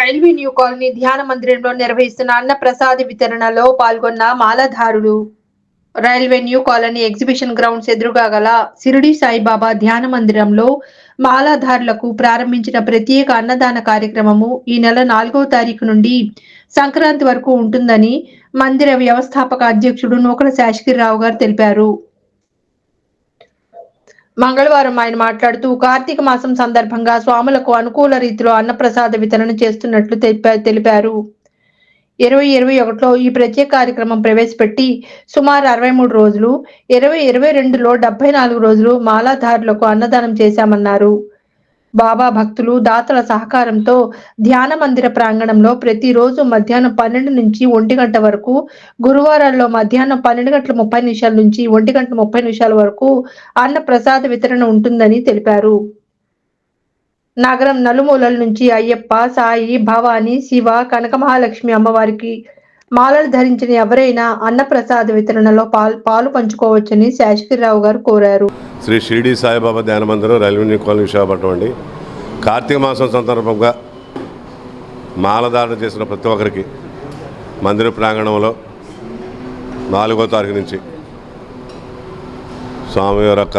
Railway new colony ధ్యాన మందిరంలో నిర్వహిస్తున్న అన్న ప్రసాద వితరణలో పాల్గొన్న మాలధారులు. Railway new colony exhibition grounds ఎదురుగా గల షిరిడి సాయిబాబా ధ్యాన మందిరంలో మాలాధారులకు ప్రారంభించిన ప్రత్యేక అన్నదాన కార్యక్రమము ఈ నెల 4వ తారీఖు నుండి సంక్రాంతి వరకు ఉంటుందని మందిర వ్యవస్థాపక అధ్యక్షుడు నూకల శాషగిరిరావు గారు తెలిపారు. మంగళవారం ఆయన మాట్లాడుతూ కార్తీక మాసం సందర్భంగా స్వాములకు అనుకూల రీతిలో అన్నప్రసాద వితరణ చేస్తున్నట్లు తెలిపారు. 2021లో ఈ ప్రత్యేక కార్యక్రమం ప్రవేశపెట్టి సుమారు 63 రోజులు, 2022లో 74 రోజులు మాలాధారులకు అన్నదానం చేశామన్నారు. బాబా భక్తులు దాతల సహకారంతో ధ్యాన మందిర ప్రాంగణంలో ప్రతిరోజు మధ్యాహ్నం 12 నుంచి 1 గంట వరకు, గురువారాల్లో మధ్యాహ్నం 12:30 నుంచి 1:30 వరకు అన్న ప్రసాద వితరణ ఉంటుందని తెలిపారు. నగరం నలుమూలల నుంచి అయ్యప్ప, సాయి, భవానీ, శివ, కనకమహాలక్ష్మి అమ్మవారికి మాలలు ధరించిన ఎవరైనా అన్నప్రసాద వితరణలో పాలు పంచుకోవచ్చని శాషగిరిరావు గారు కోరారు. శ్రీ షిరిడి సాయిబాబా ధ్యాన మందిరం రైల్వే న్యూ కాలనీ విశాఖపట్నం అండి. కార్తీక మాసం సందర్భంగా మాలధారణ చేసిన ప్రతి ఒక్కరికి మందిర ప్రాంగణంలో 4వ తారీఖు నుంచి స్వామివారి యొక్క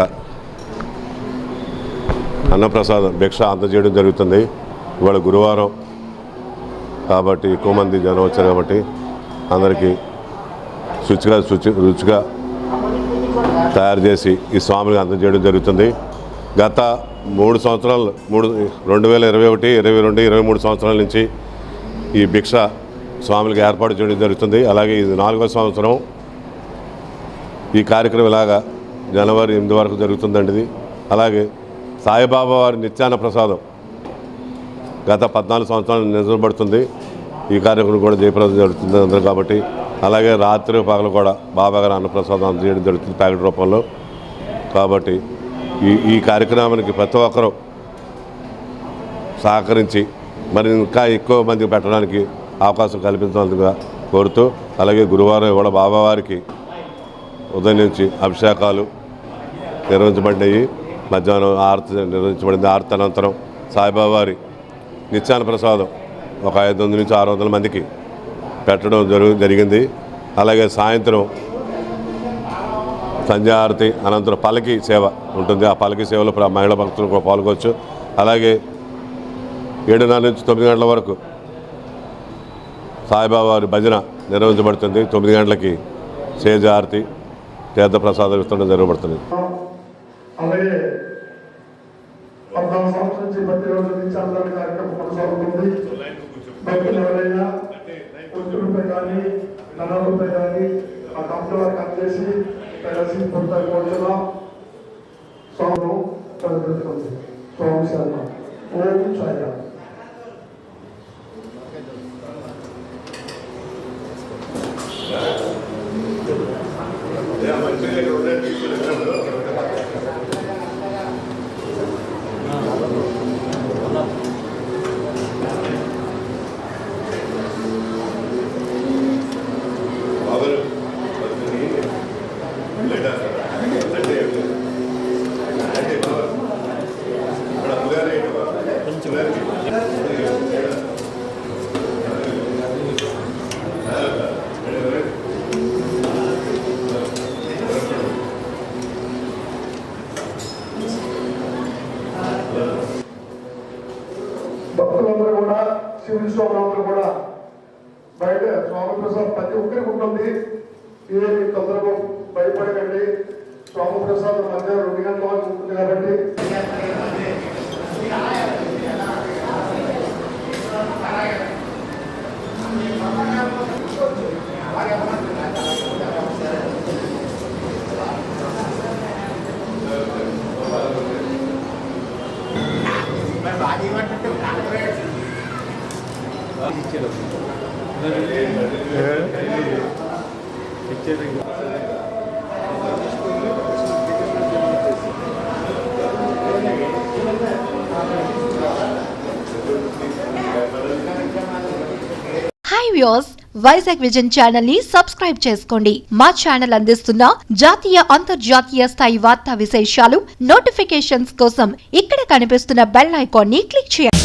అన్నప్రసాదం భిక్ష అందజేయడం జరుగుతుంది. ఇవాళ గురువారం కాబట్టి ఎక్కువ మంది జనం వచ్చారు కాబట్టి అందరికీ రుచిగా తయారు చేసి ఈ స్వామికి అందజేయడం జరుగుతుంది. గత 3 సంవత్సరాలు 2021, 22, 23 సంవత్సరాల నుంచి ఈ భిక్ష స్వాములకు ఏర్పాటు చేయడం జరుగుతుంది. అలాగే ఇది 4వ సంవత్సరం ఈ కార్యక్రమం ఇలాగా జనవరి 8 వరకు జరుగుతుందండి. ఇది అలాగే సాయిబాబా వారి నిత్యాన్న ప్రసాదం గత 14 సంవత్సరాలు నిలబడుతుంది. ఈ కార్యక్రమం కూడా జయప్రదం జరుగుతుంది అందరూ కాబట్టి. అలాగే రాత్రి పగలు కూడా బాబా గారు అన్నప్రసాదం అందజేయడం జరుగుతుంది ప్యాకెట్ రూపంలో. కాబట్టి ఈ కార్యక్రమానికి ప్రతి ఒక్కరూ సహకరించి మరి ఇంకా ఎక్కువ మందికి పెట్టడానికి అవకాశం కల్పించాలని కోరుతూ, అలాగే గురువారం కూడా బాబావారికి ఉదయం నుంచి అభిషేకాలు నిర్వహించబడినాయి. మధ్యాహ్నం ఆరతి నిర్వహించబడింది. ఆరతి అనంతరం సాయిబాబా వారి నిత్యాన్న ప్రసాదం ఒక 500 నుంచి 600 మందికి పెట్టడం జరిగింది. అలాగే సాయంత్రం సంధ్యారతి అనంతరం పల్లకి సేవ ఉంటుంది. ఆ పల్లకి సేవలో మహిళా భక్తులు కూడా పాల్గొవచ్చు. అలాగే 7:30 నుంచి 9 గంటల వరకు సాయిబాబా వారి భజన నిర్వహించబడుతుంది. 9 గంటలకి సేజారతి తీర్థప్రసాదం విస్తరణ జరగబడుతుంది. అలాగే 14 సంవత్సరాల నుంచి ప్రతిరోజు నుంచి అందరి కార్యక్రమం కొనసాగుతుంది. భక్తులు ఎవరైనా ₹1 కానీ ₹40 కానీ ఆ కంపెనీలో కట్టేసి కలిసి పొందుతున్నాం. స్వామి ప్రజెంటుంది. స్వామి శర్మ ఓం సాయి. భక్తులందరూ కూడా శివుని స్వాములందరూ కూడా బయట స్వామి ప్రసాదం ప్రతి ఒక్కరికి ఉంటుంది. ఏమి తొందరగా భయపడకండి. స్వామి ప్రసాదం మధ్యాహ్నం 2 గంటల వరకు ఉంటుంది కాబట్టి hi viewers, Vizag vision channel ని సబ్స్క్రైబ్ చేసుకోండి. మా ఛానల్ అందిస్తున్న జాతీయ అంతర్జాతీయ స్థాయి వార్తా విశేషాలు నోటిఫికేషన్స్ కోసం ఇక్కడ కనిపిస్తున్న బెల్ ఐకాన్ ని క్లిక్ చేయండి.